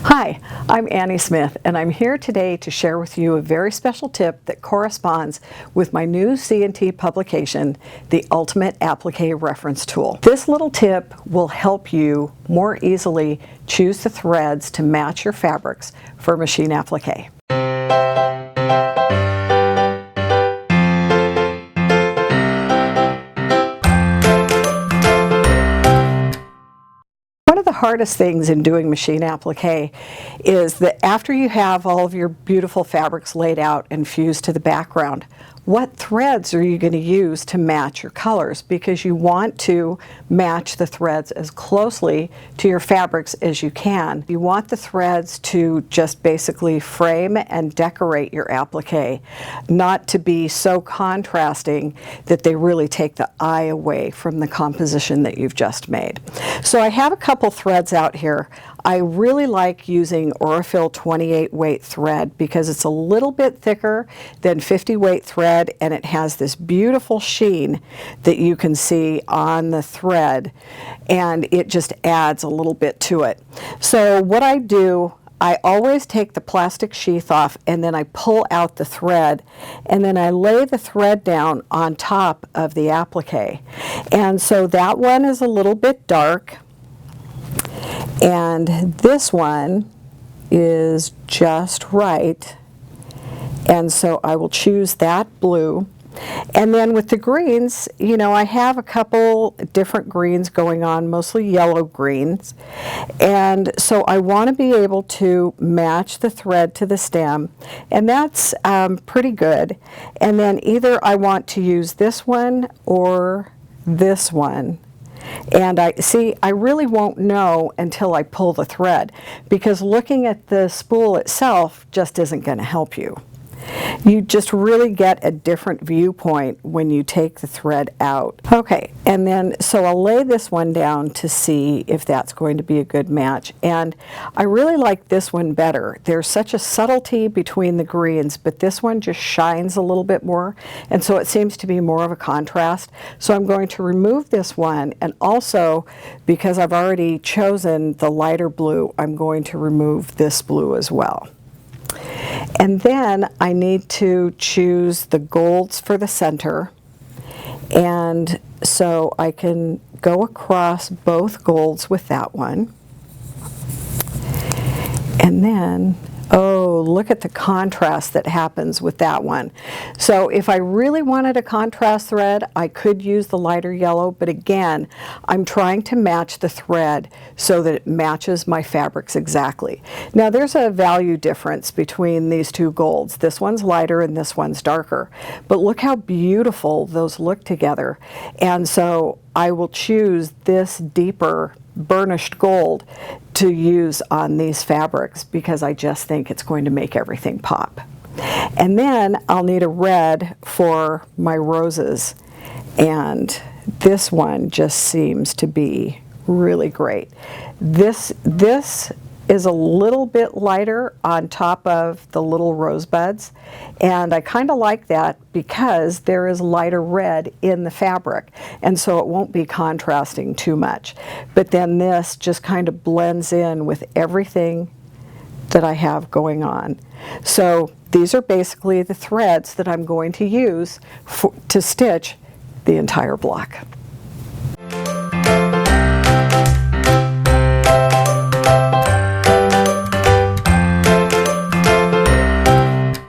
Hi, I'm Annie Smith, and I'm here today to share with you a very special tip that corresponds with my new C&T publication, the Ultimate Applique Reference Tool. This little tip will help you more easily choose the threads to match your fabrics for machine applique. One of the hardest things in doing machine applique is that after you have all of your beautiful fabrics laid out and fused to the background, what threads are you going to use to match your colors? Because you want to match the threads as closely to your fabrics as you can. You want the threads to just basically frame and decorate your applique, not to be so contrasting that they really take the eye away from the composition that you've just made. So I have a couple threads out here. I really like using Aurifil 28 weight thread because it's a little bit thicker than 50 weight thread, and it has this beautiful sheen that you can see on the thread, and it just adds a little bit to it. So what I do, I always take the plastic sheath off and then I pull out the thread, and then I lay the thread down on top of the applique. And so that one is a little bit dark, and this one is just right, and so I will choose that blue. And then with the greens, you know, I have a couple different greens going on, mostly yellow greens, and so I want to be able to match the thread to the stem, and that's pretty good. And then either I want to use this one or this one. And I really won't know until I pull the thread, because looking at the spool itself just isn't going to help you. You just really get a different viewpoint when you take the thread out. Okay, and then so I'll lay this one down to see if that's going to be a good match. And I really like this one better. There's such a subtlety between the greens, but this one just shines a little bit more, and so it seems to be more of a contrast. So I'm going to remove this one, and also because I've already chosen the lighter blue, I'm going to remove this blue as well. And then I need to choose the golds for the center, and so I can go across both golds with that one. And then, oh, look at the contrast that happens with that one. So if I really wanted a contrast thread, I could use the lighter yellow, but again, I'm trying to match the thread so that it matches my fabrics exactly. Now there's a value difference between these two golds. This one's lighter and this one's darker, but look how beautiful those look together. And so I will choose this deeper burnished gold to use on these fabrics because I just think it's going to make everything pop. And then I'll need a red for my roses, and this one just seems to be really great. This is a little bit lighter on top of the little rosebuds, and I kind of like that because there is lighter red in the fabric, and so it won't be contrasting too much. But then this just kind of blends in with everything that I have going on. So these are basically the threads that I'm going to use to stitch the entire block.